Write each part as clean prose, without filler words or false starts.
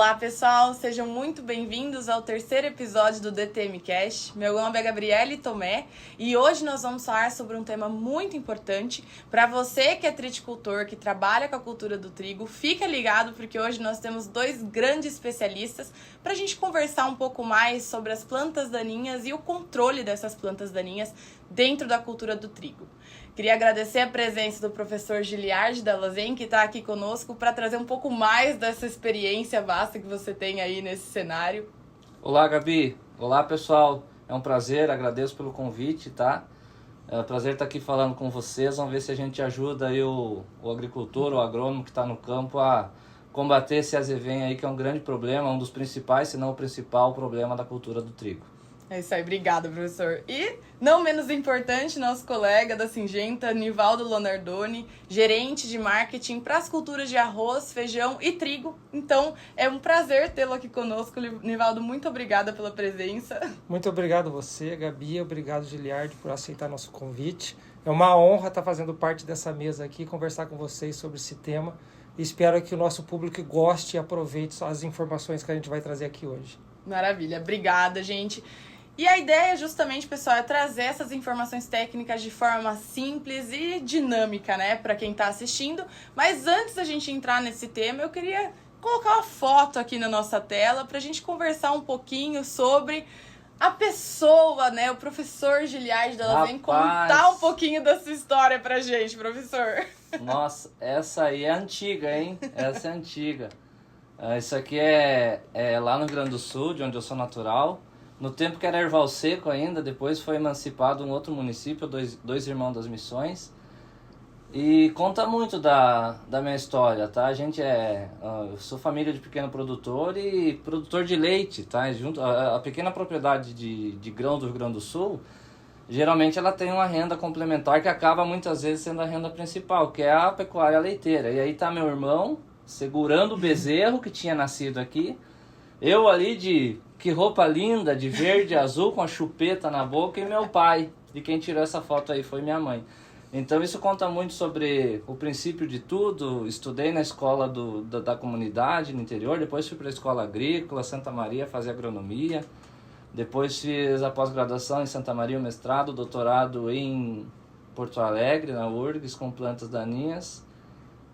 Olá pessoal, sejam muito bem-vindos ao terceiro episódio do DTMcast. Meu nome é Gabriele Tomé e hoje nós vamos falar sobre um tema muito importante. Para você que é triticultor, que trabalha com a cultura do trigo, fica ligado porque hoje nós temos dois grandes especialistas para a gente conversar um pouco mais sobre as plantas daninhas e o controle dessas plantas daninhas dentro da cultura do trigo. Queria agradecer a presença do professor Giliard Dalazen, que está aqui conosco para trazer um pouco mais dessa experiência vasta que você tem aí nesse cenário. Olá, Gabi. Olá, pessoal. É um prazer, agradeço pelo convite, tá? É um prazer estar aqui falando com vocês. Vamos ver se a gente ajuda aí o agricultor, o agrônomo que está no campo a combater esse azevém aí, que é um grande problema, um dos principais, se não o principal problema da cultura do trigo. É isso aí, obrigada, professor. E, não menos importante, nosso colega da Syngenta, Nivaldo Lonardoni, gerente de marketing para as culturas de arroz, feijão e trigo. Então, é um prazer tê-lo aqui conosco, Nivaldo. Muito obrigada pela presença. Muito obrigado a você, Gabi. Obrigado, Giliard, por aceitar nosso convite. É uma honra estar fazendo parte dessa mesa aqui, conversar com vocês sobre esse tema. E espero que o nosso público goste e aproveite as informações que a gente vai trazer aqui hoje. Maravilha. Obrigada, gente. E a ideia, justamente, pessoal, é trazer essas informações técnicas de forma simples e dinâmica, né, para quem está assistindo. Mas antes da gente entrar nesse tema, eu queria colocar uma foto aqui na nossa tela para a gente conversar um pouquinho sobre a pessoa, né, o professor Giliard Dalazen, contar um pouquinho da sua história pra gente, professor. Nossa, essa aí é antiga, hein? Essa é antiga. Isso aqui é lá no Rio Grande do Sul, de onde eu sou natural. No tempo que era Erval Seco ainda, depois foi emancipado um outro município, dois irmãos das missões. E conta muito da minha história, tá? Eu sou família de pequeno produtor e produtor de leite, tá? A pequena propriedade de grão do Rio Grande do Sul, geralmente ela tem uma renda complementar que acaba muitas vezes sendo a renda principal, que é a pecuária leiteira. E aí tá meu irmão segurando o bezerro que tinha nascido aqui, eu ali que roupa linda, de verde e azul, com a chupeta na boca, e meu pai. De quem tirou essa foto aí foi minha mãe. Então isso conta muito sobre o princípio de tudo. Estudei na escola da comunidade, no interior, depois fui para a escola agrícola, Santa Maria, fazer agronomia. Depois fiz a pós-graduação em Santa Maria, o mestrado, o doutorado em Porto Alegre, na URGS, com plantas daninhas.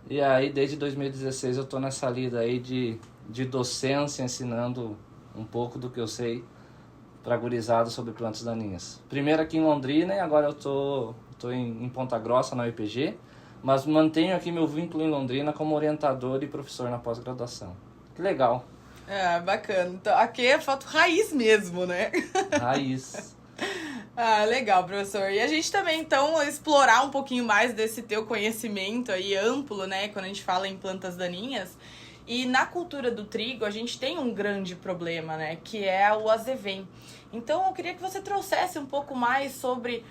E aí, desde 2016, eu estou nessa lida aí de docência, ensinando um pouco do que eu sei para gurizada sobre plantas daninhas. Primeiro aqui em Londrina e agora eu tô em Ponta Grossa, na UEPG, mas mantenho aqui meu vínculo em Londrina como orientador e professor na pós-graduação. Que legal. Bacana. Então, aqui é foto raiz mesmo, né? Raiz. Legal, professor. E a gente também, então, explorar um pouquinho mais desse teu conhecimento aí amplo, né, quando a gente fala em plantas daninhas. E na cultura do trigo, a gente tem um grande problema, né? Que é o azevém. Então, eu queria que você trouxesse um pouco mais sobre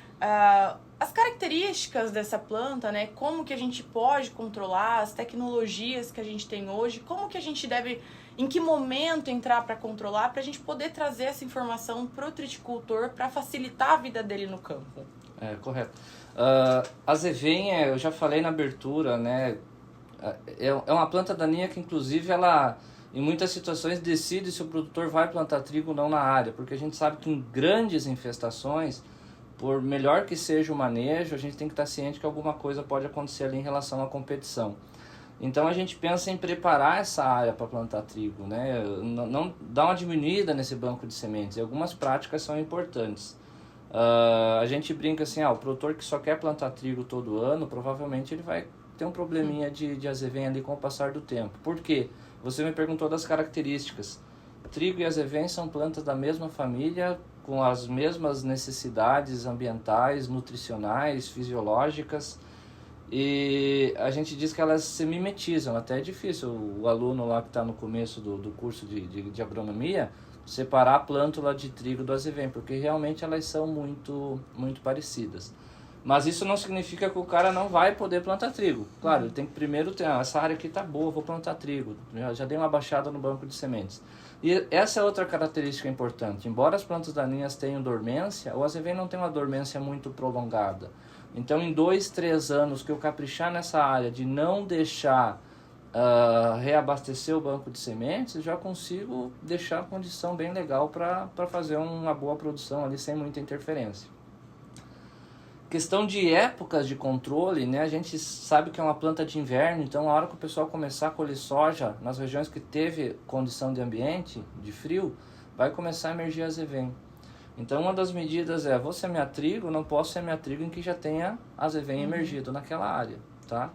as características dessa planta, né? Como que a gente pode controlar, as tecnologias que a gente tem hoje, como que a gente deve, em que momento entrar para controlar, para a gente poder trazer essa informação para o triticultor, para facilitar a vida dele no campo. Correto. Azevém, eu já falei na abertura, né? É uma planta daninha que, inclusive, ela, em muitas situações, decide se o produtor vai plantar trigo ou não na área, porque a gente sabe que em grandes infestações, por melhor que seja o manejo, a gente tem que estar ciente que alguma coisa pode acontecer ali em relação à competição. Então a gente pensa em preparar essa área para plantar trigo, né? Não dar uma diminuída nesse banco de sementes, e algumas práticas são importantes. A gente brinca assim, o produtor que só quer plantar trigo todo ano, provavelmente ele vai ter um probleminha de azevém ali com o passar do tempo. Por quê? Você me perguntou das características. Trigo e azevém são plantas da mesma família, com as mesmas necessidades ambientais, nutricionais, fisiológicas, e a gente diz que elas se mimetizam. Até é difícil o aluno lá que está no começo do curso de agronomia separar a plântula de trigo do azevém, porque realmente elas são muito, muito parecidas. Mas isso não significa que o cara não vai poder plantar trigo. Claro, ele tem que primeiro ter, essa área aqui tá boa, vou plantar trigo. Já dei uma baixada no banco de sementes. E essa é outra característica importante. Embora as plantas daninhas tenham dormência, o azevém não tem uma dormência muito prolongada. Então, em 2, 3 anos que eu caprichar nessa área de não deixar reabastecer o banco de sementes, já consigo deixar a condição bem legal para fazer uma boa produção ali sem muita interferência. Questão de épocas de controle, né? A gente sabe que é uma planta de inverno, então a hora que o pessoal começar a colher soja nas regiões que teve condição de ambiente, de frio, vai começar a emergir azevém. Então uma das medidas é, vou semear trigo, não posso semear trigo em que já tenha azevém emergido naquela área, tá?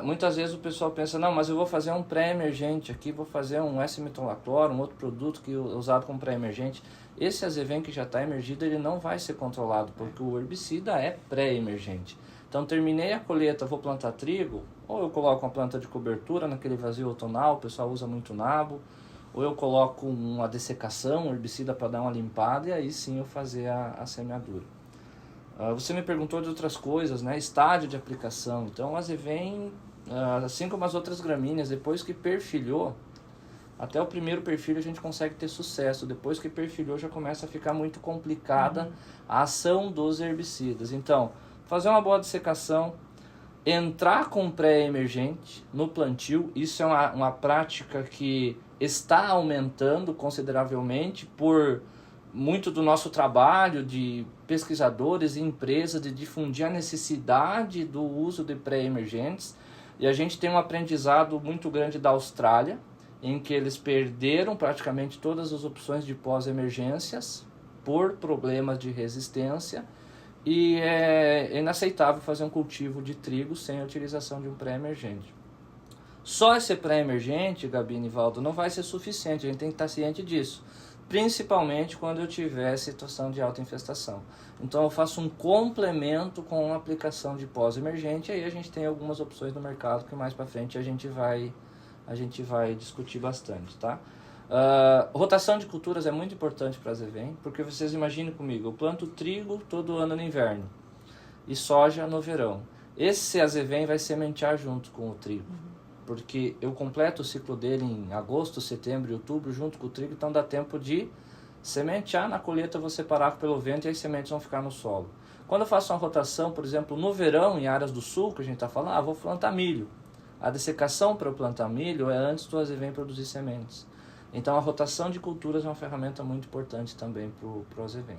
Muitas vezes o pessoal pensa, não, mas eu vou fazer um pré-emergente aqui, vou fazer um S-metolaclor, um outro produto que é usado como pré-emergente. Esse azevém que já está emergido, ele não vai ser controlado, porque o herbicida é pré-emergente. Então, terminei a colheita, vou plantar trigo, ou eu coloco uma planta de cobertura naquele vazio outonal, o pessoal usa muito nabo, ou eu coloco uma dessecação, um herbicida para dar uma limpada, e aí sim eu fazer a semeadura. Você me perguntou de outras coisas, né? Estágio de aplicação. Então, o azevém, assim como as outras gramíneas, depois que perfilhou, até o primeiro perfil a gente consegue ter sucesso. Depois que perfilhou já começa a ficar muito complicada a ação dos herbicidas. Então, fazer uma boa dessecação, entrar com pré-emergente no plantio, isso é uma prática que está aumentando consideravelmente por muito do nosso trabalho de pesquisadores e empresas de difundir a necessidade do uso de pré-emergentes. E a gente tem um aprendizado muito grande da Austrália, em que eles perderam praticamente todas as opções de pós-emergências por problemas de resistência, e é inaceitável fazer um cultivo de trigo sem a utilização de um pré-emergente. Só esse pré-emergente, Gabi e Nivaldo, não vai ser suficiente, a gente tem que estar ciente disso, principalmente quando eu tiver situação de alta infestação. Então eu faço um complemento com a aplicação de pós-emergente, aí a gente tem algumas opções no mercado que mais para frente a gente vai discutir bastante, tá? Rotação de culturas é muito importante para azevém, porque vocês imaginem comigo, eu planto trigo todo ano no inverno e soja no verão. Esse azevém vai sementear junto com o trigo, porque eu completo o ciclo dele em agosto, setembro e outubro junto com o trigo, então dá tempo de sementear, na colheita eu vou separar pelo vento e as sementes vão ficar no solo. Quando eu faço uma rotação, por exemplo, no verão, em áreas do sul, que a gente está falando, vou plantar milho. A dessecação para eu plantar milho é antes do azevém produzir sementes. Então a rotação de culturas é uma ferramenta muito importante também para o azevém,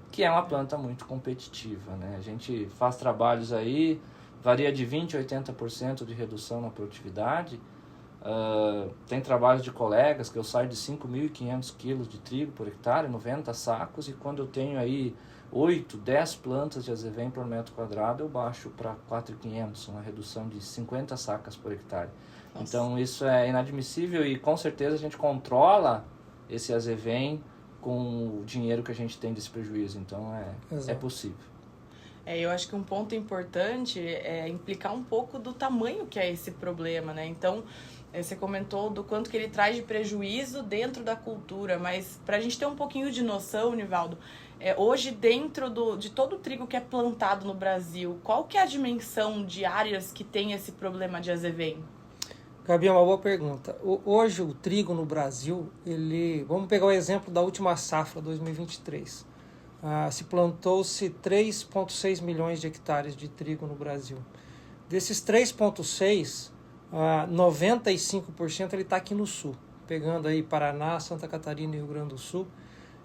que é uma planta muito competitiva, né? A gente faz trabalhos aí, varia de 20% a 80% de redução na produtividade. Tem trabalhos de colegas que eu saio de 5.500 quilos de trigo por hectare, 90 sacos, e quando eu tenho aí 8, 10 plantas de azevém por metro quadrado, eu baixo para 4.500, uma redução de 50 sacas por hectare. Nossa. Então isso é inadmissível e com certeza a gente controla esse azevém com o dinheiro que a gente tem desse prejuízo, então é possível. Eu acho que um ponto importante é implicar um pouco do tamanho que é esse problema, né? Então, você comentou do quanto que ele traz de prejuízo dentro da cultura, mas para a gente ter um pouquinho de noção, Nivaldo, hoje dentro de todo o trigo que é plantado no Brasil, qual que é a dimensão de áreas que tem esse problema de azevém? Gabi, é uma boa pergunta. Hoje o trigo no Brasil, vamos pegar o exemplo da última safra, 2023. Se plantou-se 3,6 milhões de hectares de trigo no Brasil. Desses 3,6, 95% ele está aqui no sul, pegando aí Paraná, Santa Catarina e Rio Grande do Sul.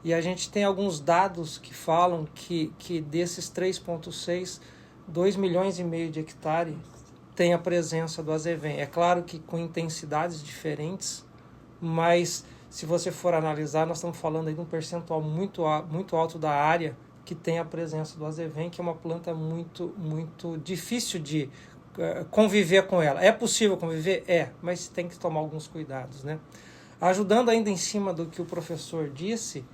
E a gente tem alguns dados que falam que desses 3,6, 2 milhões e meio de hectares tem a presença do azevém. É claro que com intensidades diferentes, mas se você for analisar, nós estamos falando aí de um percentual muito alto da área que tem a presença do azevém, que é uma planta muito, muito difícil de conviver com ela. É possível conviver? Mas tem que tomar alguns cuidados, né? Ajudando ainda em cima do que o professor disse,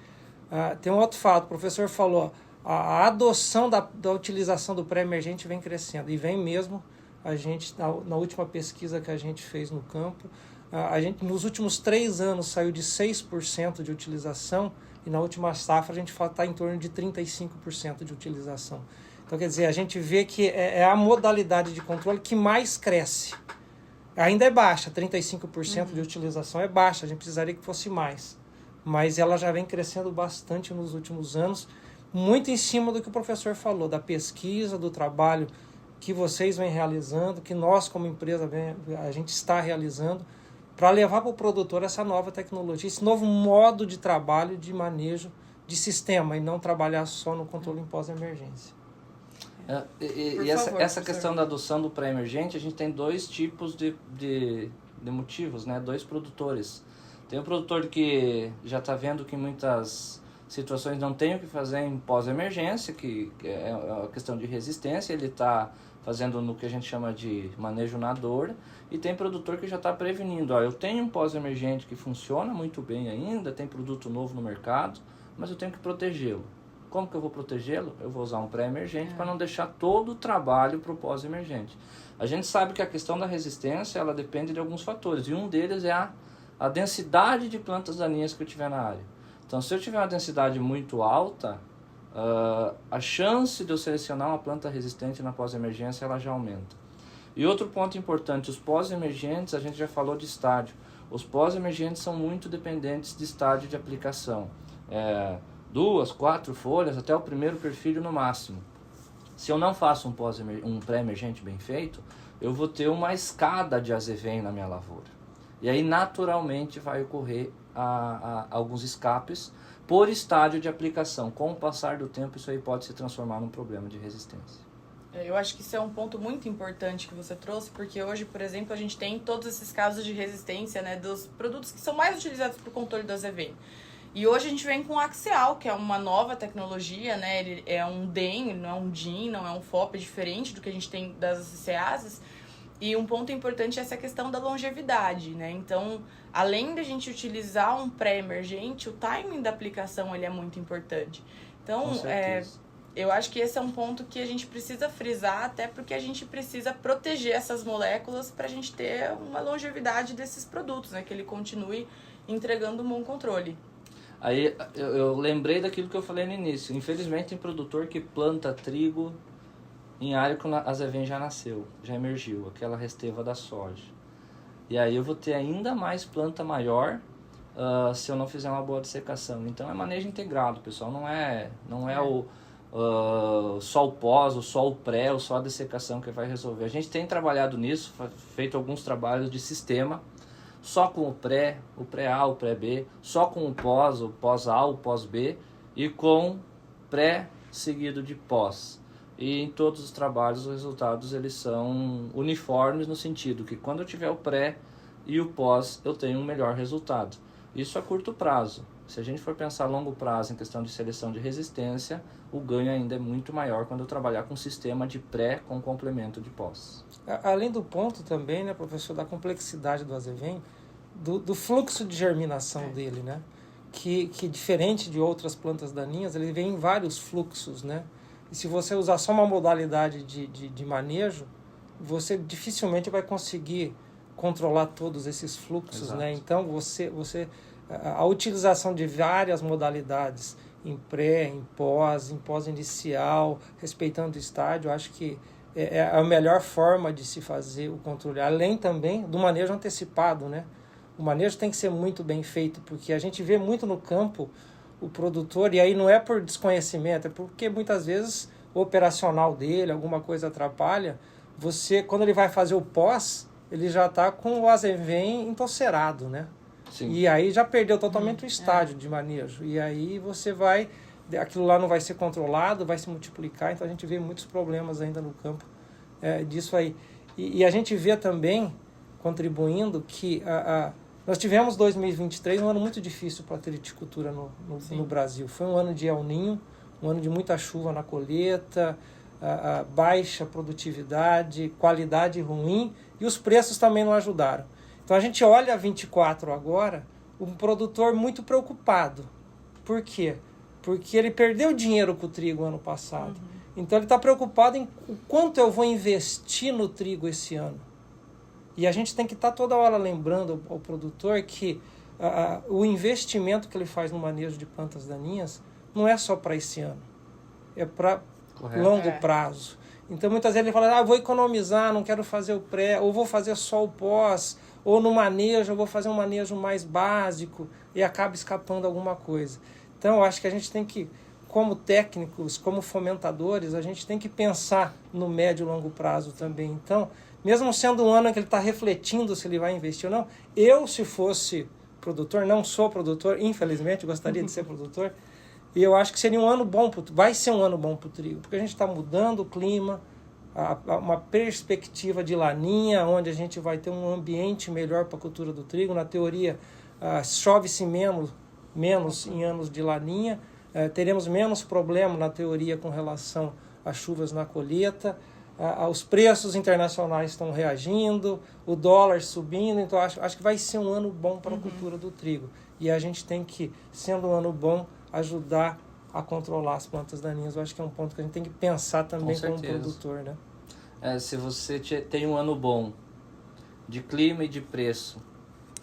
tem um outro fato. O professor falou, a adoção da utilização do pré-emergente vem crescendo, e vem mesmo. A gente, na última pesquisa que a gente fez no campo, a gente nos últimos 3 anos saiu de 6% de utilização, e na última safra a gente está em torno de 35% de utilização. Então, quer dizer, a gente vê que é a modalidade de controle que mais cresce. Ainda é baixa, 35% de utilização é baixa, a gente precisaria que fosse mais. Mas ela já vem crescendo bastante nos últimos anos, muito em cima do que o professor falou, da pesquisa, do trabalho que vocês vêm realizando, que nós como empresa a gente está realizando, para levar para o produtor essa nova tecnologia, esse novo modo de trabalho, de manejo de sistema, e não trabalhar só no controle em pós-emergência. Essa questão da adoção do pré-emergente, a gente tem dois tipos de motivos, né? Dois produtores. Tem o produtor que já está vendo que em muitas situações não tem o que fazer em pós-emergência, que é a questão de resistência, ele está fazendo no que a gente chama de manejo na dor, e tem produtor que já está prevenindo, eu tenho um pós-emergente que funciona muito bem ainda, tem produto novo no mercado, mas eu tenho que protegê-lo. Como que eu vou protegê-lo? Eu vou usar um pré-emergente para não deixar todo o trabalho para o pós-emergente. A gente sabe que a questão da resistência, ela depende de alguns fatores, e um deles é a densidade de plantas daninhas que eu tiver na área. Então, se eu tiver uma densidade muito alta, a chance de eu selecionar uma planta resistente na pós-emergência, ela já aumenta. E outro ponto importante, os pós-emergentes, a gente já falou de estádio. Os pós-emergentes são muito dependentes de estádio de aplicação. 2, 4 folhas, até o primeiro perfil no máximo. Se eu não faço um pré-emergente bem feito, eu vou ter uma escada de azevém na minha lavoura. E aí, naturalmente, vai ocorrer alguns escapes por estádio de aplicação. Com o passar do tempo, isso aí pode se transformar num problema de resistência. Eu acho que isso é um ponto muito importante que você trouxe, porque hoje, por exemplo, a gente tem todos esses casos de resistência, né, dos produtos que são mais utilizados para o controle do azevém. E hoje a gente vem com o Axial, que é uma nova tecnologia, né? Ele é um DEN, não é um DIN, não é um FOP, diferente do que a gente tem das CEASAs. E um ponto importante é essa questão da longevidade, né? Então, além da gente utilizar um pré-emergente, o timing da aplicação ele é muito importante. Então, eu acho que esse é um ponto que a gente precisa frisar, até porque a gente precisa proteger essas moléculas para a gente ter uma longevidade desses produtos, né? Que ele continue entregando um bom controle. Aí eu lembrei daquilo que eu falei no início. Infelizmente tem produtor que planta trigo em área que o azevém já nasceu, já emergiu, aquela resteva da soja. E aí eu vou ter ainda mais planta maior se eu não fizer uma boa dessecação. Então é manejo integrado, pessoal. Não é só o pós, ou só o pré, ou só a dessecação que vai resolver. A gente tem trabalhado nisso, feito alguns trabalhos de sistema, só com o pré-A, o pré-B, só com o pós-A, o pós-B, e com pré seguido de pós. E em todos os trabalhos os resultados eles são uniformes no sentido que quando eu tiver o pré e o pós eu tenho um melhor resultado. Isso a curto prazo. Se a gente for pensar a longo prazo em questão de seleção de resistência, o ganho ainda é muito maior quando eu trabalhar com sistema de pré com complemento de pós. Além do ponto também, né, professor, da complexidade do azevém, do fluxo de germinação dele, né? Que diferente de outras plantas daninhas, ele vem em vários fluxos, né? E se você usar só uma modalidade de manejo, você dificilmente vai conseguir controlar todos esses fluxos. Exato. Né? Então, a utilização de várias modalidades em pré, em pós inicial, respeitando o estádio, eu acho que é a melhor forma de se fazer o controle. Além também do manejo antecipado, né? O manejo tem que ser muito bem feito, porque a gente vê muito no campo o produtor, e aí não é por desconhecimento, é porque muitas vezes o operacional dele, alguma coisa atrapalha. Quando ele vai fazer o pós, ele já está com o azevém entorcerado, né? Sim. E aí já perdeu totalmente o estágio de manejo. E aí aquilo lá não vai ser controlado, vai se multiplicar, então a gente vê muitos problemas ainda no campo disso aí. E a gente vê também, contribuindo, que nós tivemos 2023 um ano muito difícil para a triticultura no Brasil. Foi um ano de El Niño, um ano de muita chuva na colheita, baixa produtividade, qualidade ruim, e os preços também não ajudaram. Então a gente olha a 24 agora, um produtor muito preocupado. Por quê? Porque ele perdeu dinheiro com o trigo ano passado. Uhum. Então ele está preocupado em o quanto eu vou investir no trigo esse ano. E a gente tem que estar toda hora lembrando ao produtor que o investimento que ele faz no manejo de plantas daninhas não é só para esse ano, é para longo prazo. Então muitas vezes ele fala, vou economizar, não quero fazer o pré, ou vou fazer só o pós, ou no manejo eu vou fazer um manejo mais básico, e acaba escapando alguma coisa. Então eu acho que a gente tem que como técnicos, como fomentadores, a gente tem que pensar no médio e longo prazo também. Então, mesmo sendo um ano em que ele está refletindo se ele vai investir ou não, eu, se fosse produtor, não sou produtor, infelizmente, gostaria de ser produtor, e eu acho que seria um ano bom, vai ser um ano bom para o trigo, porque a gente está mudando o clima, uma perspectiva de laninha, onde a gente vai ter um ambiente melhor para a cultura do trigo. Na teoria, chove-se menos em anos de laninha, teremos menos problema na teoria com relação às chuvas na colheita, os preços internacionais estão reagindo, o dólar subindo, então acho que vai ser um ano bom para a cultura do trigo. E a gente tem que, sendo um ano bom, ajudar a controlar as plantas daninhas. Eu acho que é um ponto que a gente tem que pensar também como produtor, né? Se você tem um ano bom de clima e de preço,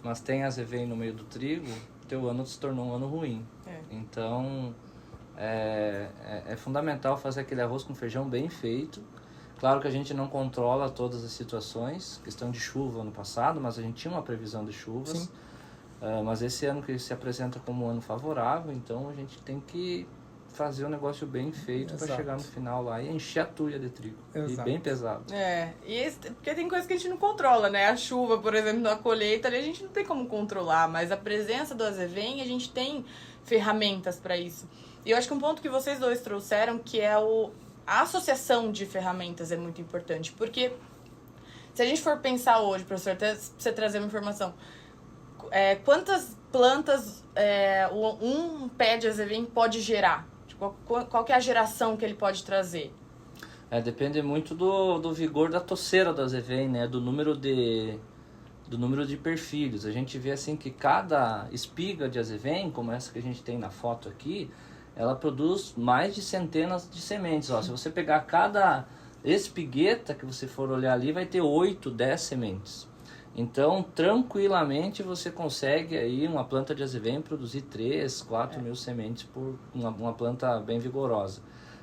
mas tem azevém no meio do trigo, teu ano se tornou um ano ruim. Então, é fundamental fazer aquele arroz com feijão bem feito. Claro que a gente não controla todas as situações, questão de chuva ano passado, mas a gente tinha uma previsão de chuvas. Mas esse ano que se apresenta como um ano favorável, então a gente tem que fazer um negócio bem feito para chegar no final lá e encher a tuia de trigo. E bem pesado. Porque tem coisas que a gente não controla, né? A chuva, por exemplo, na colheita, ali a gente não tem como controlar, mas a presença do azevém, a gente tem ferramentas para isso. E eu acho que um ponto que vocês dois trouxeram, que é a associação de ferramentas é muito importante, porque se a gente for pensar hoje, professor, até você trazer uma informação, quantas plantas um pé de azevém pode gerar? Qual que é a geração que ele pode trazer? Depende muito do vigor da toceira do azevém, né? Do número de perfilhos. A gente vê assim que cada espiga de azevém, como essa que a gente tem na foto aqui, ela produz mais de centenas de sementes. Se você pegar cada espigueta que você for olhar ali, vai ter 8, 10 sementes. Então, tranquilamente, você consegue aí uma planta de azevém produzir 3, 4 mil sementes por uma planta bem vigorosa.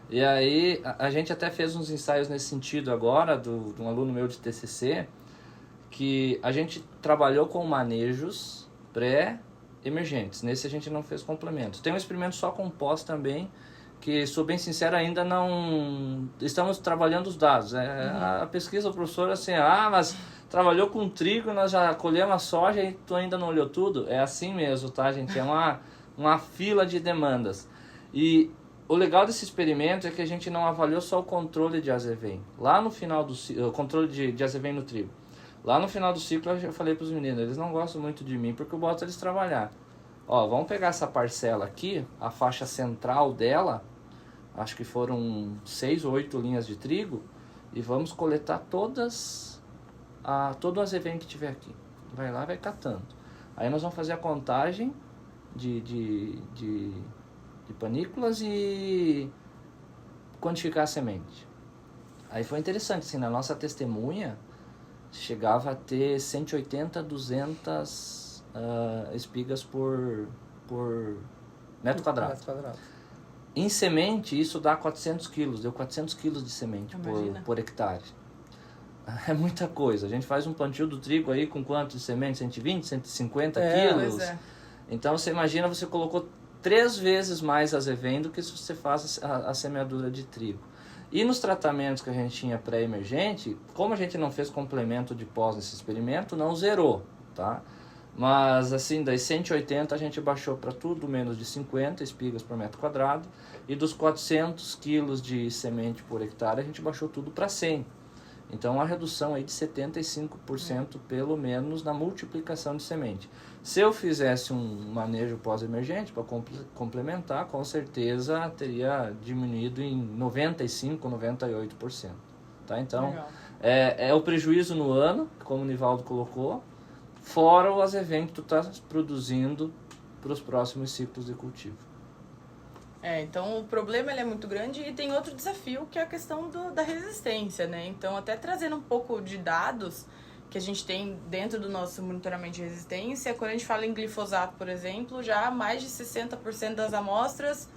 E aí, a gente até fez uns ensaios nesse sentido agora, de um aluno meu de TCC, que a gente trabalhou com manejos pré-emergentes. Nesse a gente não fez complemento. Tem um experimento só com pós também, que, sou bem sincero, ainda não estamos trabalhando os dados. A pesquisa do professor assim, mas trabalhou com trigo, nós já colhemos a soja e tu ainda não olhou tudo? É assim mesmo, tá, gente? É uma fila de demandas. E o legal desse experimento é que a gente não avaliou só o controle de azevém. Lá no final do ciclo, o controle de azevém no trigo. Lá no final do ciclo eu falei para os meninos, eles não gostam muito de mim porque eu boto eles trabalhar. Vamos pegar essa parcela aqui, a faixa central dela, acho que foram 6 ou 8 linhas de trigo, e vamos coletar todo o azevém que tiver aqui. Vai lá, vai catando. Aí nós vamos fazer a contagem de panículas e quantificar a semente. Aí foi interessante, assim, na nossa testemunha chegava a ter 180, 200 espigas por metro quadrado. Em semente, isso dá 400 quilos, deu 400 quilos de semente por hectare. É muita coisa. A gente faz um plantio do trigo aí com quanto de semente? 120, 150 quilos? Então, você imagina, você colocou 3 vezes mais azevém do que se você faz a semeadura de trigo. E nos tratamentos que a gente tinha pré-emergente, como a gente não fez complemento de pós nesse experimento, não zerou, tá? Mas assim, das 180 a gente baixou para tudo menos de 50 espigas por metro quadrado, e dos 400 quilos de semente por hectare a gente baixou tudo para 100. Então, uma redução aí de 75% pelo menos na multiplicação de semente. Se eu fizesse um manejo pós-emergente para complementar, com certeza teria diminuído em 95%, 98%. Tá? Então, é o prejuízo no ano, como o Nivaldo colocou, fora o azevém que tu está produzindo para os próximos ciclos de cultivo. Então o problema ele é muito grande e tem outro desafio que é a questão da resistência, né? Então, até trazendo um pouco de dados que a gente tem dentro do nosso monitoramento de resistência, quando a gente fala em glifosato, por exemplo, já mais de 60% das amostras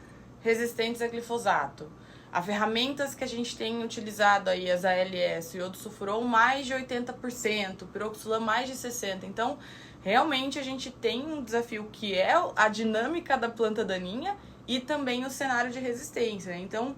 resistentes a glifosato. As ferramentas que a gente tem utilizado aí, as ALS, o iodo sulfuron, mais de 80%, o piroxulam mais de 60%. Então, realmente a gente tem um desafio que é a dinâmica da planta daninha e também o cenário de resistência. Então,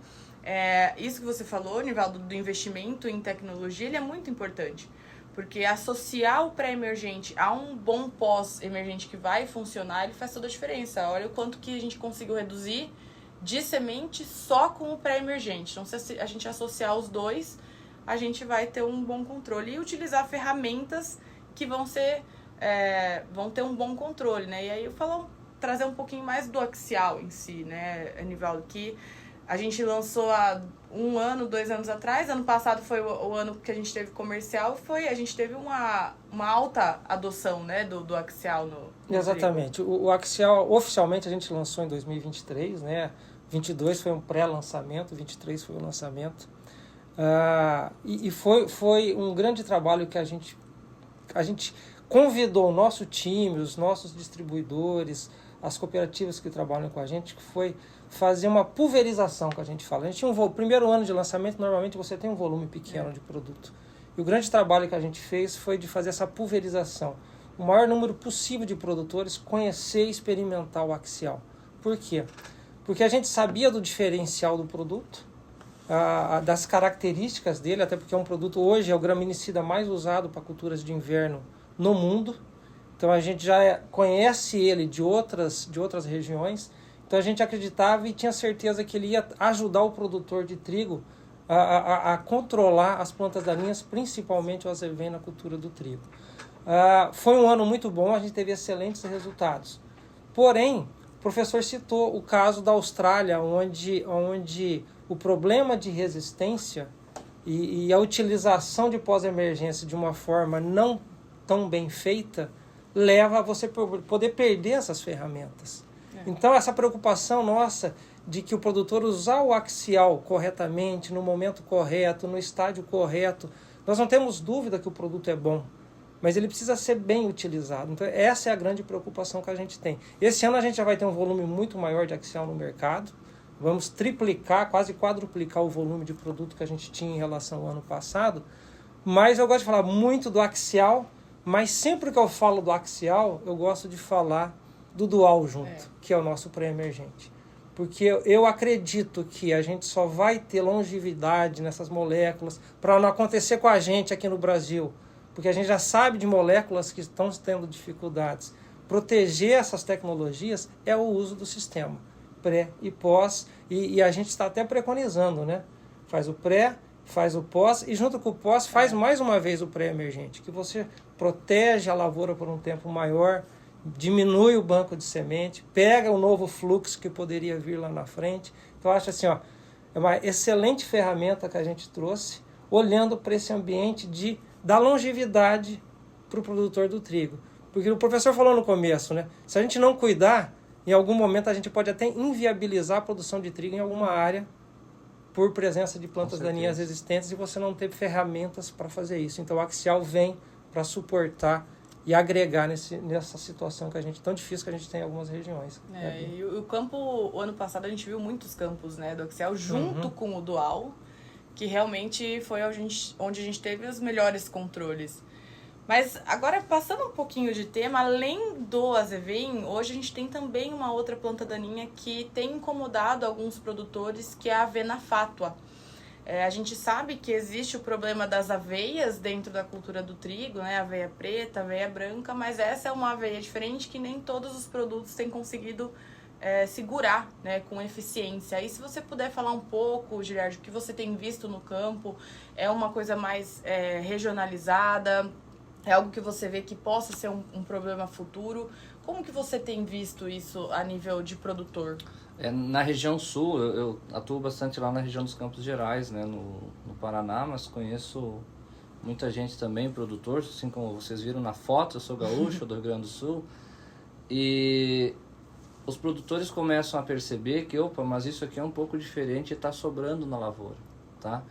isso que você falou, Nivaldo, do investimento em tecnologia, ele é muito importante. Porque associar o pré-emergente a um bom pós-emergente que vai funcionar, ele faz toda a diferença. Olha o quanto que a gente conseguiu reduzir de semente só com o pré-emergente. Então, se a gente associar os dois, a gente vai ter um bom controle e utilizar ferramentas que vão ter um bom controle, né? E aí trazer um pouquinho mais do axial em si, né, Nivaldo, que a gente lançou há 1 ano, 2 anos atrás. Ano passado foi o ano que a gente teve comercial, a gente teve uma alta adoção, né, do axial no Exatamente. O axial, oficialmente, a gente lançou em 2023, né? 22 foi um pré-lançamento, 23 foi o lançamento. E foi um grande trabalho que a gente convidou o nosso time, os nossos distribuidores, as cooperativas que trabalham com a gente, que foi fazer uma pulverização, que a gente fala. A gente tinha primeiro ano de lançamento, normalmente você tem um volume pequeno de produto. E o grande trabalho que a gente fez foi de fazer essa pulverização. O maior número possível de produtores conhecer e experimentar o axial. Por quê? Porque a gente sabia do diferencial do produto, das características dele, até porque é um produto, hoje é o graminicida mais usado para culturas de inverno no mundo. Então a gente já conhece ele de outras regiões. Então a gente acreditava e tinha certeza que ele ia ajudar o produtor de trigo a controlar as plantas daninhas, principalmente o azevém na cultura do trigo. Foi um ano muito bom, a gente teve excelentes resultados. Porém, o professor citou o caso da Austrália, onde o problema de resistência e a utilização de pós-emergência de uma forma não tão bem feita leva a você poder perder essas ferramentas. Então, essa preocupação nossa de que o produtor usar o axial corretamente, no momento correto, no estádio correto, nós não temos dúvida que o produto é bom, mas ele precisa ser bem utilizado. Então, essa é a grande preocupação que a gente tem. Esse ano a gente já vai ter um volume muito maior de axial no mercado. Vamos triplicar, quase quadruplicar o volume de produto que a gente tinha em relação ao ano passado. Mas eu gosto de falar muito do axial, mas sempre que eu falo do axial, eu gosto de falar do dual junto, que é o nosso pré-emergente. Porque eu acredito que a gente só vai ter longevidade nessas moléculas para não acontecer com a gente aqui no Brasil. Porque a gente já sabe de moléculas que estão tendo dificuldades. Proteger essas tecnologias é o uso do sistema pré e pós, e a gente está até preconizando, né? Faz o pré, faz o pós, e junto com o pós faz mais uma vez o pré-emergente, que você protege a lavoura por um tempo maior, diminui o banco de semente, pega o novo fluxo que poderia vir lá na frente. Então, eu acho assim, é uma excelente ferramenta que a gente trouxe, olhando para esse ambiente da longevidade para o produtor do trigo. Porque o professor falou no começo, né? Se a gente não cuidar, em algum momento a gente pode até inviabilizar a produção de trigo em alguma área por presença de plantas daninhas resistentes e você não ter ferramentas para fazer isso. Então o axial vem para suportar e agregar nessa situação que a gente tão difícil que a gente tem em algumas regiões. E o campo, o ano passado a gente viu muitos campos, né, do axial junto com o dual, que realmente foi onde a gente teve os melhores controles. Mas agora, passando um pouquinho de tema, além do azevém, hoje a gente tem também uma outra planta daninha que tem incomodado alguns produtores, que é a avena fátua. A gente sabe que existe o problema das aveias dentro da cultura do trigo, né? Aveia preta, aveia branca, mas essa é uma aveia diferente que nem todos os produtos têm conseguido segurar, né, com eficiência. E se você puder falar um pouco, Giliardi, o que você tem visto no campo, é uma coisa mais regionalizada? É algo que você vê que possa ser um problema futuro? Como que você tem visto isso a nível de produtor? Na região sul, eu atuo bastante lá na região dos Campos Gerais, né, no Paraná, mas conheço muita gente também, produtor, assim como vocês viram na foto, eu sou gaúcho do Rio Grande do Sul, e os produtores começam a perceber que, mas isso aqui é um pouco diferente e está sobrando na lavoura, tá?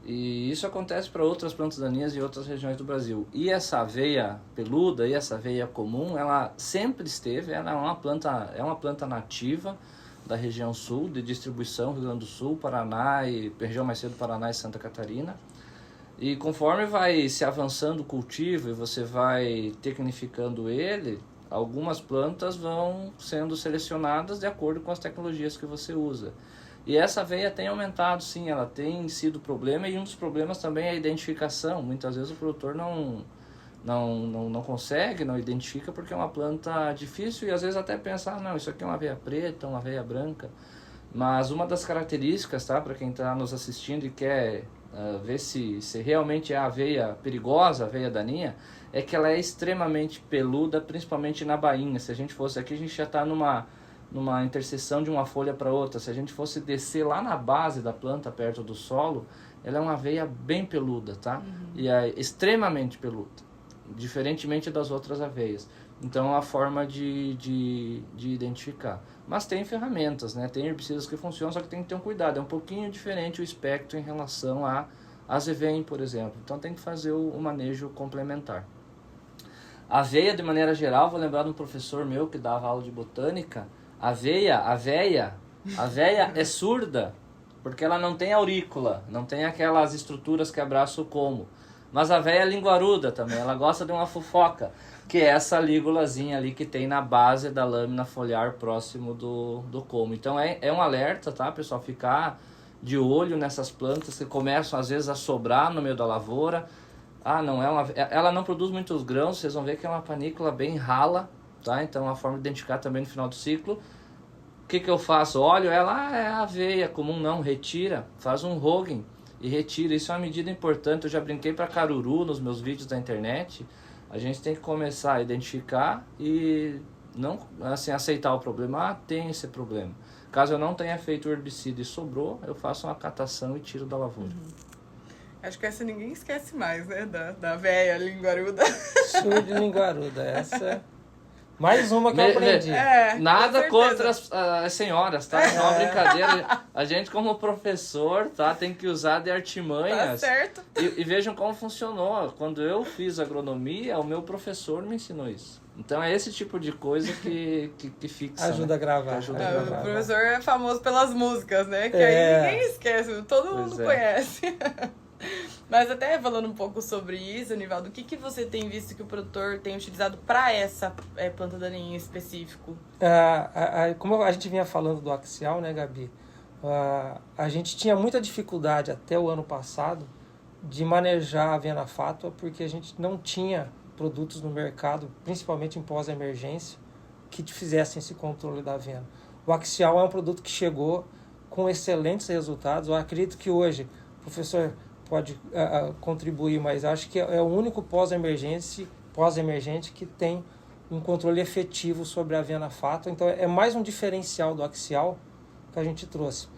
E isso acontece para outras plantas daninhas e outras regiões do Brasil. E essa aveia peluda e essa aveia comum, ela sempre esteve, ela é uma planta nativa da região sul, de distribuição Rio Grande do Sul, Paraná e região mais cedo Paraná e Santa Catarina. E conforme vai se avançando o cultivo e você vai tecnificando ele, Algumas plantas vão sendo selecionadas de acordo com as tecnologias que você usa. E essa aveia tem aumentado, sim, ela tem sido problema, e um dos problemas também é a identificação. Muitas vezes o produtor não consegue, não identifica, porque é uma planta difícil, e às vezes até pensa, não, isso aqui é uma aveia preta, uma aveia branca. Mas uma das características, tá, para quem está nos assistindo e quer ver se realmente é a aveia perigosa, a aveia daninha, é que ela é extremamente peluda, principalmente na bainha. Se a gente fosse aqui, a gente já está numa interseção de uma folha para outra. Se a gente fosse descer lá na base da planta, perto do solo, ela é uma aveia bem peluda, tá? E é extremamente peluda, diferentemente das outras aveias. Então, é uma forma de identificar. Mas tem ferramentas, né? Tem herbicidas que funcionam, só que tem que ter um cuidado. É um pouquinho diferente o espectro em relação a azevém, por exemplo. Então, tem que fazer o manejo complementar. A aveia, de maneira geral, vou lembrar de um professor meu que dava aula de botânica. A aveia é surda, porque ela não tem aurícula, não tem aquelas estruturas que abraçam o colmo. Mas a aveia é linguaruda também, ela gosta de uma fofoca, que é essa lígulazinha ali que tem na base da lâmina foliar próximo do colmo. Então é um alerta, tá, pessoal? Ficar de olho nessas plantas que começam às vezes a sobrar no meio da lavoura. Não ela não produz muitos grãos, vocês vão ver que é uma panícula bem rala, tá? Então é uma forma de identificar também no final do ciclo. O que eu faço? Olho ela, é aveia comum, não, retira, faz um Rogen e retira. Isso é uma medida importante, eu já brinquei para caruru nos meus vídeos da internet. A gente tem que começar a identificar e não assim, aceitar o problema. Tem esse problema. Caso eu não tenha feito o herbicida e sobrou, eu faço uma catação e tiro da lavoura. Acho que essa ninguém esquece mais, né? Da véia linguaruda. Surdo linguaruda, essa... Mais uma que eu aprendi. Nada contra as senhoras, tá? É uma brincadeira. A gente, como professor, tá, tem que usar de artimanhas. Tá certo. E vejam como funcionou. Quando eu fiz agronomia, o meu professor me ensinou isso. Então é esse tipo de coisa que fixa. Ajuda a gravar. O professor é famoso pelas músicas, né? Que aí ninguém esquece, todo mundo conhece. Mas até falando um pouco sobre isso, Nivaldo, o que você tem visto que o produtor tem utilizado para essa planta daninha em específico? Como a gente vinha falando do axial, né, Gabi? A gente tinha muita dificuldade até o ano passado de manejar a aveia fátua, porque a gente não tinha produtos no mercado, principalmente em pós-emergência, que fizessem esse controle da aveia. O axial é um produto que chegou com excelentes resultados. Eu acredito que hoje, o professor pode contribuir, mas acho que é o único pós-emergente que tem um controle efetivo sobre a aveia fátua. Então é mais um diferencial do axial que a gente trouxe.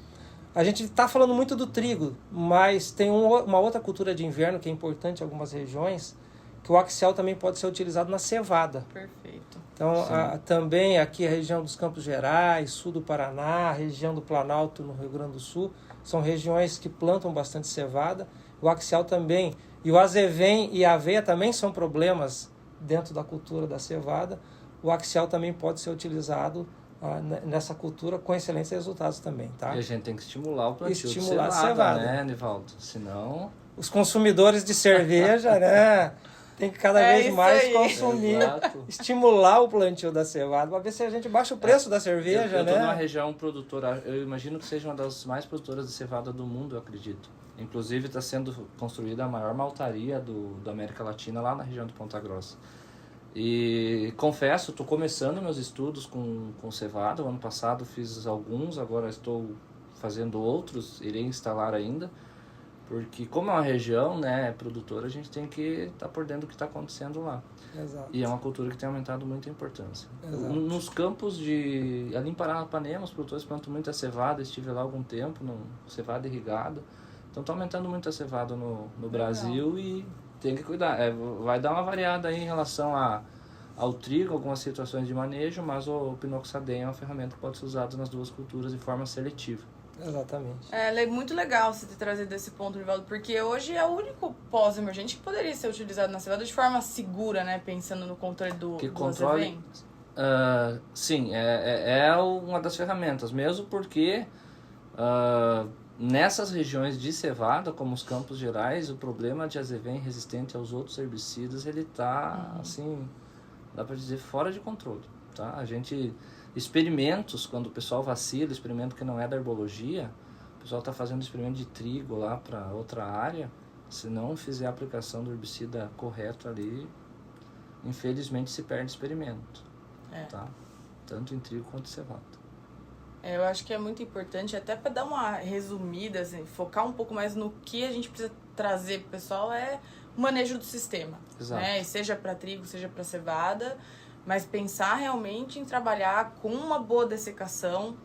A gente está falando muito do trigo, mas tem uma outra cultura de inverno que é importante em algumas regiões, que o axial também pode ser utilizado na cevada. Perfeito. Então, também aqui a região dos Campos Gerais, sul do Paraná, região do Planalto no Rio Grande do Sul, são regiões que plantam bastante cevada. O axial também, e o azevém e a aveia também são problemas dentro da cultura da cevada. O axial também pode ser utilizado nessa cultura com excelentes resultados também, tá? E a gente tem que estimular o plantio de cevada, né, Nivaldo? Senão... Os consumidores de cerveja, né? Tem que cada vez mais consumir, estimular o plantio da cevada, para ver se a gente baixa o preço da cerveja, eu né? estou numa região produtora, eu imagino que seja uma das mais produtoras de cevada do mundo, eu acredito. Inclusive está sendo construída a maior maltaria da América Latina lá na região de Ponta Grossa. E confesso, estou começando meus estudos com cevada. O ano passado fiz alguns, agora estou fazendo outros, irei instalar ainda. Porque como é uma região, né, produtora, a gente tem que estar por dentro do que está acontecendo lá. Exato. E é uma cultura que tem aumentado muito a importância. Exato. Nos campos ali em Paranapanema, os produtores plantam muita cevada, estive lá há algum tempo, cevada irrigada. Então está aumentando muito a cevada no Brasil e tem que cuidar. Vai dar uma variada aí em relação ao trigo, algumas situações de manejo, mas o pinoxadem é uma ferramenta que pode ser usada nas duas culturas de forma seletiva. Exatamente. É muito legal você ter trazido esse ponto, Nivaldo, porque hoje é o único pós-emergente que poderia ser utilizado na cevada de forma segura, né? Pensando no controle do azevém. Sim, é uma das ferramentas, mesmo porque nessas regiões de cevada, como os Campos Gerais, o problema de azevém resistente aos outros herbicidas, ele está assim, dá para dizer, fora de controle, tá? A gente, experimentos, quando o pessoal vacila, experimento que não é da herbologia, o pessoal está fazendo experimento de trigo lá para outra área, se não fizer a aplicação do herbicida correto ali, infelizmente se perde experimento, tá? Tanto em trigo quanto em cevada. Eu acho que é muito importante, até para dar uma resumida, assim, focar um pouco mais no que a gente precisa trazer pro pessoal, é o manejo do sistema. Exato. Né? Seja para trigo, seja para cevada, mas pensar realmente em trabalhar com uma boa dessecação,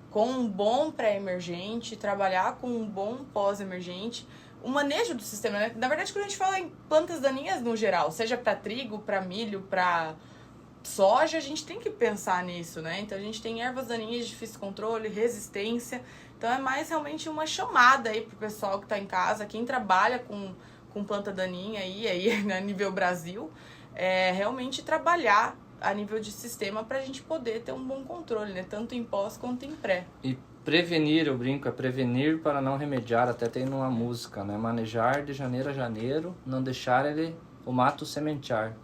com um bom pré-emergente, trabalhar com um bom pós-emergente, o manejo do sistema, né? Na verdade, quando a gente fala em plantas daninhas no geral, seja para trigo, para milho, para soja, a gente tem que pensar nisso, né? Então a gente tem ervas daninhas de difícil controle, resistência. Então é mais realmente uma chamada aí pro pessoal que tá em casa, quem trabalha com planta daninha aí né, a nível Brasil, realmente trabalhar a nível de sistema para a gente poder ter um bom controle, né? Tanto em pós quanto em pré. E prevenir, eu brinco, é prevenir para não remediar, até tem numa música, né? Manejar de janeiro a janeiro, não deixar o mato sementear.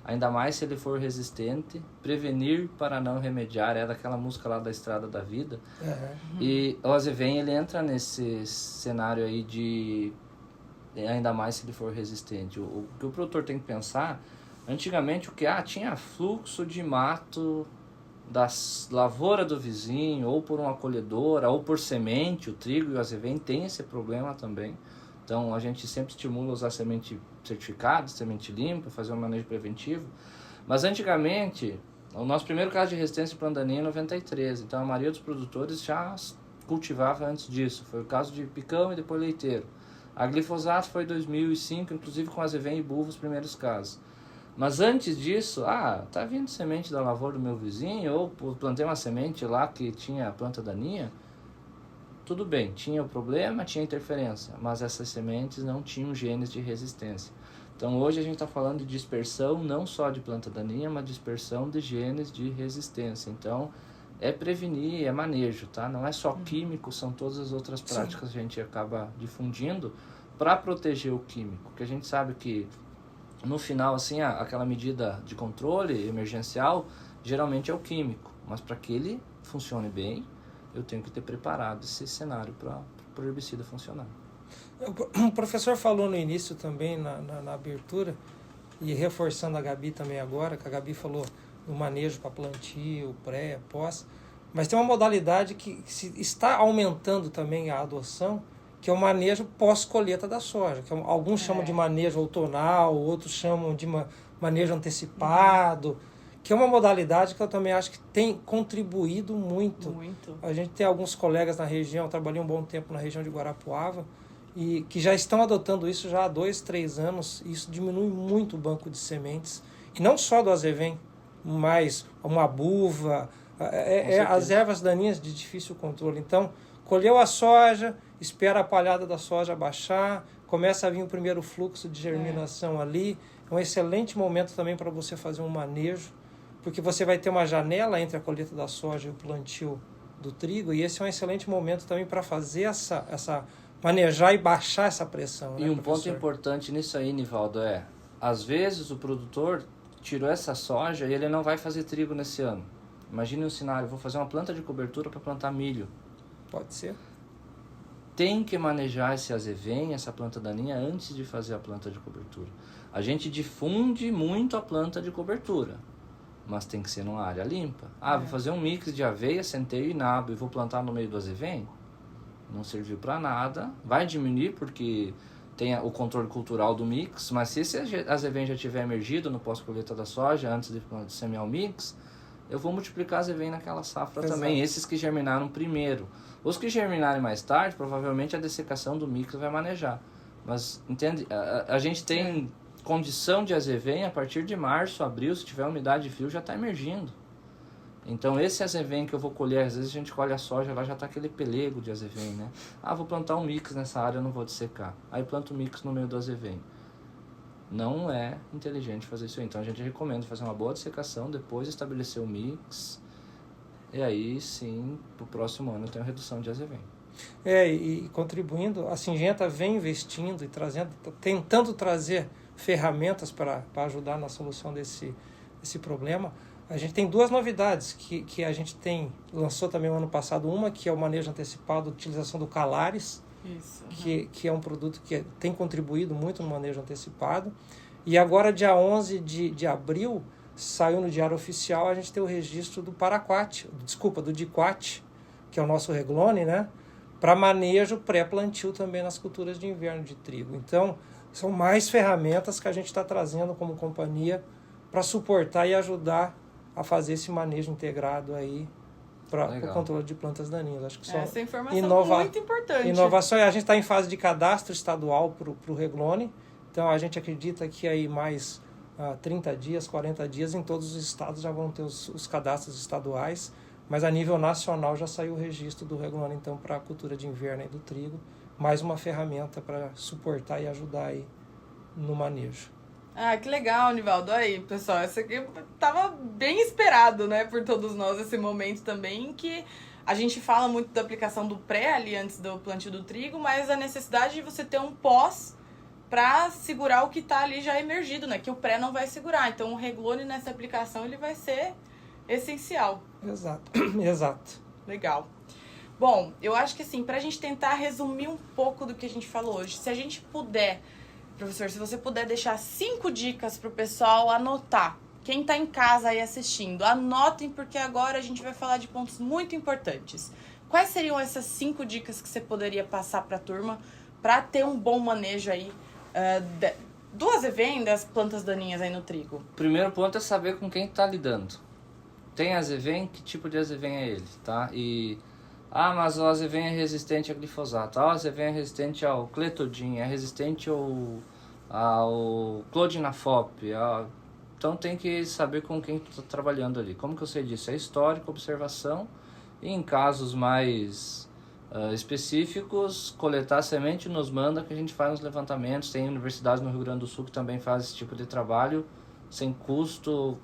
Ainda mais se ele for resistente, prevenir para não remediar, é daquela música lá da Estrada da Vida. E o azevém, ele entra nesse cenário aí de ainda mais se ele for resistente. O que o produtor tem que pensar, antigamente o que tinha fluxo de mato da lavoura do vizinho, ou por uma colhedora, ou por semente, o trigo e o azevém tem esse problema também. Então a gente sempre estimula a usar semente certificada, semente limpa, fazer um manejo preventivo. Mas antigamente, o nosso primeiro caso de resistência de planta daninha é em 93, então a maioria dos produtores já cultivava antes disso. Foi o caso de picão e depois leiteiro. A glifosato foi em 2005, inclusive com azevém e bulvo os primeiros casos. Mas antes disso, tá vindo semente da lavoura do meu vizinho, ou plantei uma semente lá que tinha planta daninha. Tudo bem, tinha o problema, tinha interferência, mas essas sementes não tinham genes de resistência. Então hoje a gente está falando de dispersão não só de planta daninha, mas dispersão de genes de resistência. Então é prevenir, é manejo, tá? Não é só químico, são todas as outras práticas que a gente acaba difundindo para proteger o químico, porque a gente sabe que no final, assim, aquela medida de controle emergencial geralmente é o químico, mas para que ele funcione bem, eu tenho que ter preparado esse cenário para o herbicida funcionar. O professor falou no início também, na abertura, e reforçando a Gabi também agora, que a Gabi falou do manejo para plantio, pré, pós, mas tem uma modalidade que está aumentando também a adoção, que é o manejo pós-colheita da soja, que alguns chamam de manejo outonal, outros chamam de manejo antecipado, que é uma modalidade que eu também acho que tem contribuído muito. A gente tem alguns colegas na região, eu trabalhei um bom tempo na região de Guarapuava, e que já estão adotando isso já há 2, 3 anos, e isso diminui muito o banco de sementes, e não só do azevém, mas uma buva, as ervas daninhas de difícil controle. Então, colheu a soja, espera a palhada da soja baixar, começa a vir o primeiro fluxo de germinação ali, é um excelente momento também para você fazer um manejo, porque você vai ter uma janela entre a colheita da soja e o plantio do trigo, e esse é um excelente momento também para fazer essa manejar e baixar essa pressão. E né, um professor? ponto importante nisso aí, Nivaldo, às vezes o produtor tirou essa soja e ele não vai fazer trigo nesse ano. Imagine um cenário, vou fazer uma planta de cobertura para plantar milho. Pode ser. Tem que manejar esse azevém, essa planta daninha, antes de fazer a planta de cobertura. A gente difunde muito a planta de cobertura, mas tem que ser numa área limpa. Vou fazer um mix de aveia, centeio e nabo e vou plantar no meio do azevém? Não serviu para nada. Vai diminuir porque tem o controle cultural do mix, mas se esse azevém já tiver emergido no pós-colheita da soja, antes de semear o mix, eu vou multiplicar azevém naquela safra também. Esses que germinaram primeiro. Os que germinarem mais tarde, provavelmente a dessecação do mix vai manejar. Mas, entende? A gente tem condição de azevém a partir de março, abril, se tiver umidade e frio, já está emergindo. Então, esse azevém que eu vou colher, às vezes a gente colhe a soja, lá já está aquele pelego de azevém, né? Vou plantar um mix nessa área, eu não vou dessecar. Aí planto o mix no meio do azevém. Não é inteligente fazer isso aí. Então, a gente recomenda fazer uma boa dessecação, depois estabelecer o mix. E aí, sim, para o próximo ano eu tenho redução de azevém. E contribuindo, a Syngenta vem investindo e tentando trazer ferramentas para ajudar na solução esse problema. A gente tem duas novidades que a gente lançou também no ano passado. Uma que é o manejo antecipado, a utilização do Calares, Isso. que é um produto que tem contribuído muito no manejo antecipado. E agora, dia 11 de abril, saiu no Diário Oficial, a gente tem o registro do do Diquat, que é o nosso Reglone, né? Para manejo pré-plantio também nas culturas de inverno de trigo. Então, são mais ferramentas que a gente está trazendo como companhia para suportar e ajudar a fazer esse manejo integrado aí para o controle de plantas daninhas. Acho que são essa informação é muito importante. Inovação. A gente está em fase de cadastro estadual para o Reglone, então a gente acredita que aí mais 30 dias, 40 dias, em todos os estados já vão ter os cadastros estaduais, mas a nível nacional já saiu o registro do Reglone, então, para a cultura de inverno e do trigo, mais uma ferramenta para suportar e ajudar aí no manejo. Ah, que legal, Nivaldo. Aí, pessoal, esse aqui tava bem esperado, né, por todos nós, esse momento também, que a gente fala muito da aplicação do pré ali antes do plantio do trigo, mas a necessidade de você ter um pós para segurar o que tá ali já emergido, né, que o pré não vai segurar. Então, o Reglone nessa aplicação, ele vai ser essencial. Exato, exato. Legal. Bom, eu acho que assim, pra gente tentar resumir um pouco do que a gente falou hoje, se a gente puder, professor, se você puder deixar 5 dicas pro pessoal anotar, quem tá em casa aí assistindo, anotem, porque agora a gente vai falar de pontos muito importantes. Quais seriam essas 5 dicas que você poderia passar pra turma para ter um bom manejo aí do azevém, das plantas daninhas aí no trigo? O primeiro ponto é saber com quem está lidando. Tem azevém, que tipo de azevém é ele, tá? Mas o azevém é resistente a glifosato, o azevém é resistente ao cletodin, é resistente ao clodinafop, então tem que saber com quem está trabalhando ali. Como que eu sei disso? É histórico, observação, e em casos mais específicos, coletar semente nos manda, que a gente faz uns levantamentos. Tem universidades no Rio Grande do Sul que também fazem esse tipo de trabalho, sem custo,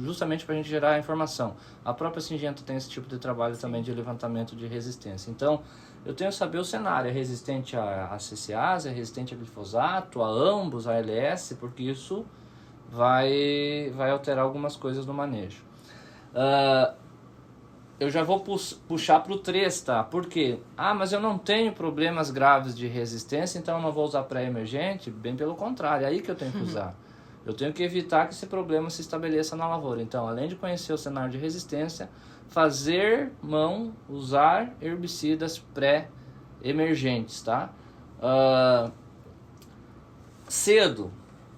justamente para a gente gerar informação. A própria Syngenta tem esse tipo de trabalho também de levantamento de resistência. Então, eu tenho que saber o cenário. É resistente a CCAs, é resistente a glifosato, a ambos, a ALS, porque isso vai alterar algumas coisas no manejo. Eu já vou puxar para o 3, tá? Por quê? Mas eu não tenho problemas graves de resistência, então eu não vou usar pré-emergente. Bem pelo contrário, é aí que eu tenho que usar. Eu tenho que evitar que esse problema se estabeleça na lavoura. Então, além de conhecer o cenário de resistência, usar herbicidas pré-emergentes, tá? Cedo,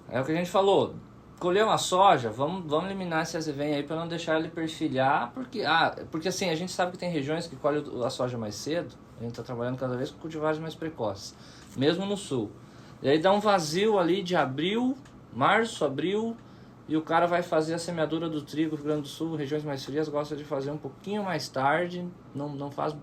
é o que a gente falou. Colher uma soja, vamos eliminar esse azevém aí para não deixar ele perfilhar, porque assim, a gente sabe que tem regiões que colhem a soja mais cedo. A gente está trabalhando cada vez com cultivares mais precoces, mesmo no sul. E aí dá um vazio ali de março, abril, e o cara vai fazer a semeadura do trigo. Rio Grande do Sul, regiões mais frias, gosta de fazer um pouquinho mais tarde,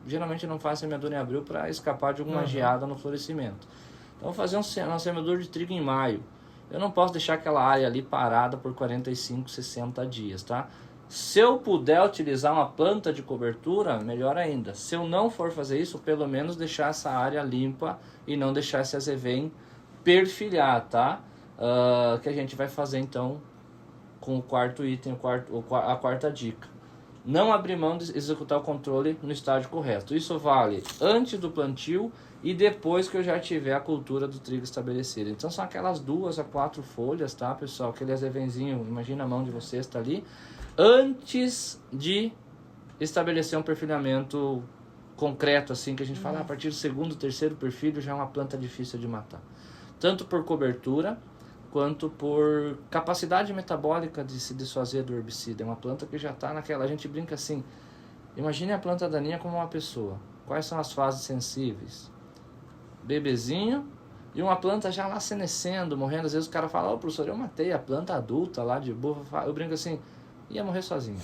geralmente não faz semeadura em abril para escapar de alguma geada no florescimento. Então, vou fazer uma semeadura de trigo em maio. Eu não posso deixar aquela área ali parada por 45, 60 dias, tá? Se eu puder utilizar uma planta de cobertura, melhor ainda. Se eu não for fazer isso, pelo menos deixar essa área limpa e não deixar esse azevém perfilhar, tá? Que a gente vai fazer então com o quarto item, a quarta dica. Não abrir mão de executar o controle no estágio correto. Isso vale antes do plantio e depois que eu já tiver a cultura do trigo estabelecida. Então são aquelas 2 a 4 folhas, tá, pessoal? Aquele azevenzinho, imagina a mão de vocês, tá ali. Antes de estabelecer um perfilhamento concreto, assim, que a gente fala, a partir do segundo, terceiro perfil já é uma planta difícil de matar. Tanto por cobertura, quanto por capacidade metabólica de se desfazer do herbicida. É uma planta que já está naquela... A gente brinca assim, imagine a planta daninha como uma pessoa. Quais são as fases sensíveis? Bebezinho e uma planta já lá senescendo, morrendo. Às vezes o cara fala, professor, eu matei a planta adulta lá de bufa. Eu brinco assim, ia morrer sozinha.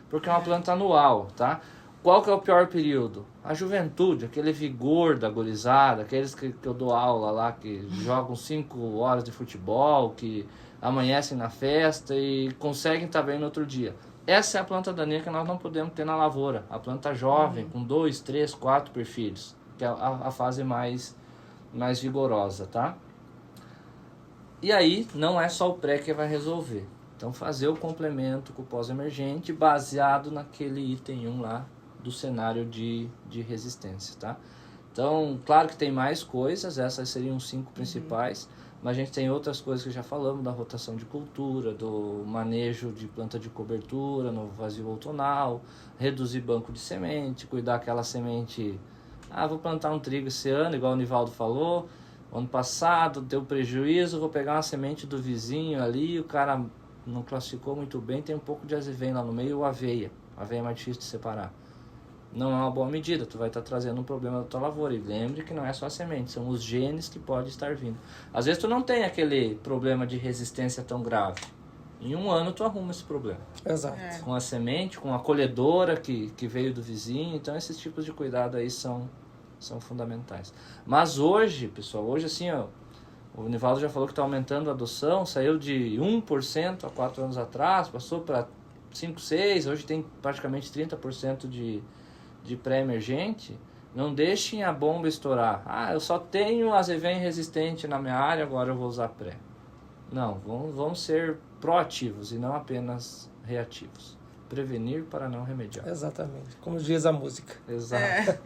Porque é uma planta anual, tá? Qual que é o pior período? A juventude, aquele vigor da gurizada, aqueles que eu dou aula lá, que jogam 5 horas de futebol, que amanhecem na festa e conseguem estar bem no outro dia. Essa é a planta daninha que nós não podemos ter na lavoura. A planta jovem, com 2, 3, 4 perfilhos, que é a fase mais vigorosa, tá? E aí, não é só o pré que vai resolver. Então fazer o complemento com o pós-emergente baseado naquele item 1 lá do cenário de resistência, tá? Então, claro que tem mais coisas, essas seriam os 5 principais, mas a gente tem outras coisas que já falamos, da rotação de cultura, do manejo de planta de cobertura no vazio outonal, reduzir banco de semente, cuidar aquela semente, vou plantar um trigo esse ano, igual o Nivaldo falou, ano passado deu prejuízo, vou pegar uma semente do vizinho ali, o cara não classificou muito bem, tem um pouco de azevém lá no meio, ou aveia é mais difícil de separar. Não é uma boa medida, tu vai estar trazendo um problema da tua lavoura. E lembre que não é só a semente, são os genes que podem estar vindo. Às vezes tu não tem aquele problema de resistência tão grave. Em um ano tu arruma esse problema. Exato. Com a semente, com a colhedora que veio do vizinho. Então esses tipos de cuidado aí são fundamentais. Mas hoje, pessoal, hoje assim, ó, o Nivaldo já falou que está aumentando a adoção, saiu de 1% há 4 anos atrás, passou para 5, 6, hoje tem praticamente 30% de pré-emergente. Não deixem a bomba estourar. Eu só tenho azevém resistente na minha área, agora eu vou usar pré. Não, vamos ser proativos e não apenas reativos. Prevenir para não remediar. Exatamente, como diz a música. Exato.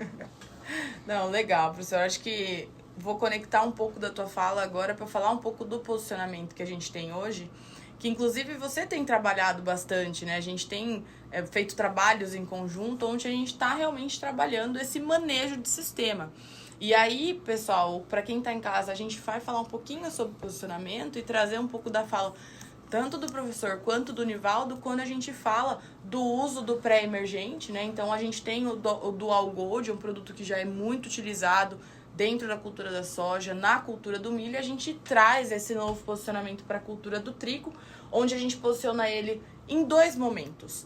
Não, legal, professor. Acho que vou conectar um pouco da tua fala agora para falar um pouco do posicionamento que a gente tem hoje, que inclusive você tem trabalhado bastante, né? A gente tem feito trabalhos em conjunto onde a gente está realmente trabalhando esse manejo de sistema. E aí, pessoal, para quem está em casa, a gente vai falar um pouquinho sobre posicionamento e trazer um pouco da fala tanto do professor quanto do Nivaldo quando a gente fala do uso do pré-emergente, né? Então, a gente tem o Dual Gold, um produto que já é muito utilizado dentro da cultura da soja, na cultura do milho, a gente traz esse novo posicionamento para a cultura do trigo, onde a gente posiciona ele em 2 momentos.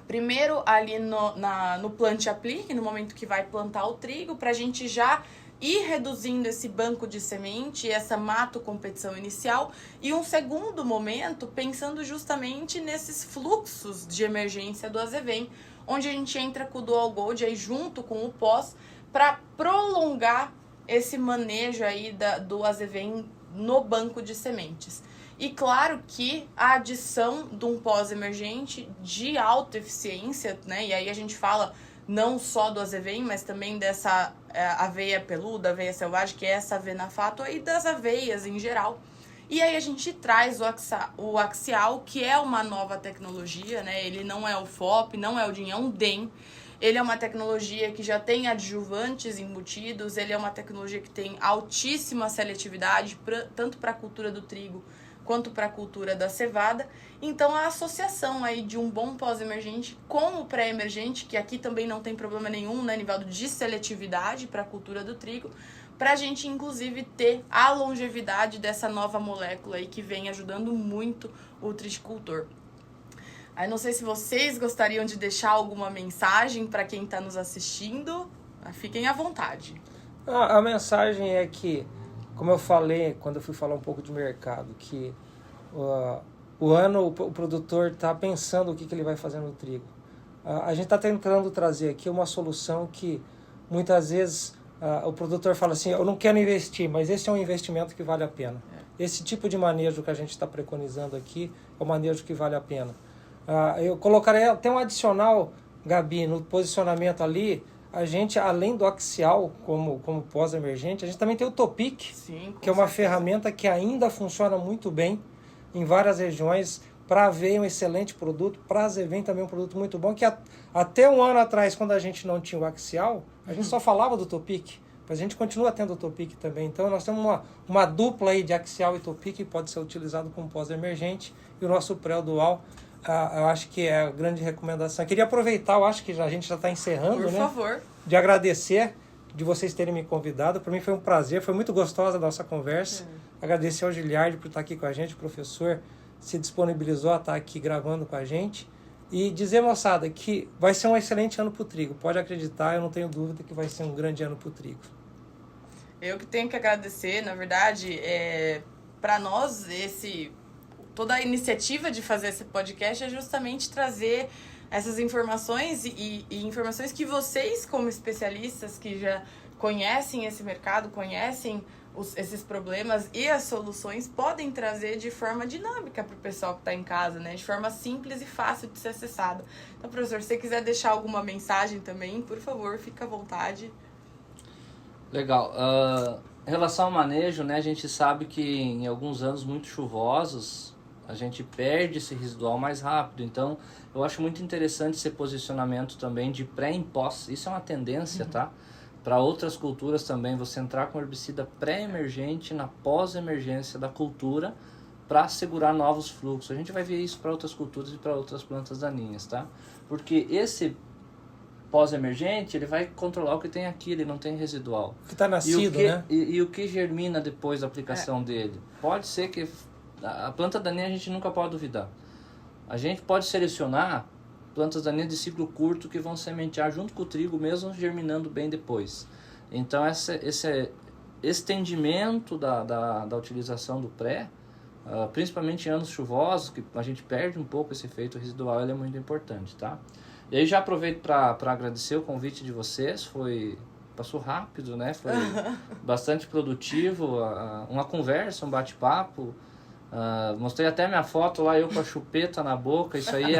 Primeiro, ali no plante-aplique, no momento que vai plantar o trigo, para a gente já ir reduzindo esse banco de semente, essa mato-competição inicial. E um segundo momento, pensando justamente nesses fluxos de emergência do azevém, onde a gente entra com o Dual Gold aí junto com o pós, para prolongar esse manejo aí do azevém no banco de sementes. E claro que a adição de um pós-emergente de alta eficiência, né? E aí a gente fala não só do azevém, mas também dessa aveia peluda, aveia selvagem, que é essa avenafato, e das aveias em geral. E aí a gente traz o axial, que é uma nova tecnologia, né? Ele não é o FOP, não é o DIN, é um DEM. Ele é uma tecnologia que já tem adjuvantes embutidos, ele é uma tecnologia que tem altíssima seletividade, tanto para a cultura do trigo quanto para a cultura da cevada. Então, a associação aí de um bom pós-emergente com o pré-emergente, que aqui também não tem problema nenhum, né, Nivaldo, de seletividade para a cultura do trigo, para a gente, inclusive, ter a longevidade dessa nova molécula aí que vem ajudando muito o triticultor. Aí não sei se vocês gostariam de deixar alguma mensagem para quem está nos assistindo. Fiquem à vontade. A mensagem é que, como eu falei quando eu fui falar um pouco de mercado, que o produtor está pensando o que ele vai fazer no trigo. A gente está tentando trazer aqui uma solução que muitas vezes o produtor fala assim, eu não quero investir, mas esse é um investimento que vale a pena. Esse tipo de manejo que a gente está preconizando aqui é um manejo que vale a pena. Eu colocarei até um adicional, Gabi, no posicionamento ali. A gente, além do axial como pós-emergente, a gente também tem o Topic, que é uma ferramenta que ainda funciona muito bem em várias regiões. Para aveia é um excelente produto, para azevém também é um produto muito bom, que até um ano atrás, quando a gente não tinha o axial, a gente só falava do Topic, mas a gente continua tendo o Topic também. Então nós temos uma dupla aí de axial e Topic que pode ser utilizado como pós-emergente, e o nosso pré-dual, eu acho que é a grande recomendação. Eu queria aproveitar, eu acho que a gente já está encerrando, Por favor. De agradecer de vocês terem me convidado. Para mim foi um prazer, foi muito gostosa a nossa conversa. Agradecer ao Giliardi por estar aqui com a gente, o professor se disponibilizou a estar aqui gravando com a gente. E dizer, moçada, que vai ser um excelente ano para o trigo. Pode acreditar, eu não tenho dúvida que vai ser um grande ano para o trigo. Eu que tenho que agradecer, na verdade, para nós, toda a iniciativa de fazer esse podcast é justamente trazer essas informações e informações que vocês, como especialistas que já conhecem esse mercado, conhecem esses problemas e as soluções podem trazer de forma dinâmica para o pessoal que está em casa, né? De forma simples e fácil de ser acessada. Então, professor, se você quiser deixar alguma mensagem também, por favor, fica à vontade. Legal. Em relação ao manejo, né, a gente sabe que em alguns anos muito chuvosos, a gente perde esse residual mais rápido. Então, eu acho muito interessante esse posicionamento também de pré e pós. Isso é uma tendência, tá? Para outras culturas também, você entrar com herbicida pré-emergente na pós-emergência da cultura para assegurar novos fluxos. A gente vai ver isso para outras culturas e para outras plantas daninhas, tá? Porque esse pós-emergente, ele vai controlar o que tem aqui, ele não tem residual. Que está nascido, né? E o que germina depois da aplicação dele? Pode ser que a planta daninha a gente nunca pode duvidar. A gente pode selecionar plantas daninhas de ciclo curto que vão sementear junto com o trigo, mesmo germinando bem depois. Então, esse estendimento da utilização do pré, principalmente em anos chuvosos, que a gente perde um pouco esse efeito residual, ele é muito importante, tá? E aí já aproveito para agradecer o convite de vocês, passou rápido, né? Foi bastante produtivo, uma conversa, um bate-papo. Mostrei até minha foto lá, eu com a chupeta na boca, isso aí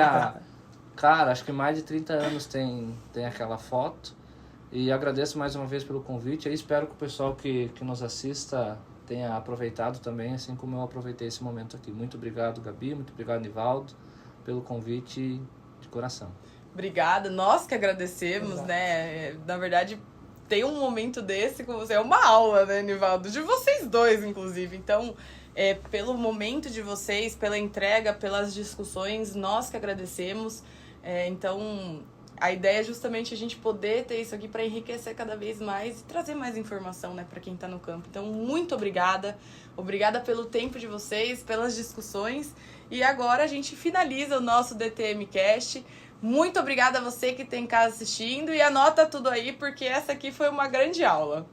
cara, acho que mais de 30 anos tem aquela foto. E agradeço mais uma vez pelo convite. E espero que o pessoal que nos assista tenha aproveitado também, assim como eu aproveitei esse momento aqui. Muito obrigado, Gabi. Muito obrigado, Nivaldo, pelo convite de coração. Obrigada. Nós que agradecemos, né? Na verdade, ter um momento desse com você é uma aula, né, Nivaldo? De vocês dois, inclusive. Então, pelo momento de vocês, pela entrega, pelas discussões, nós que agradecemos. Então, a ideia é justamente a gente poder ter isso aqui para enriquecer cada vez mais e trazer mais informação, né, para quem está no campo. Então, muito obrigada. Obrigada pelo tempo de vocês, pelas discussões. E agora a gente finaliza o nosso DTM Cast. Muito obrigada a você que está em casa assistindo e anota tudo aí, porque essa aqui foi uma grande aula.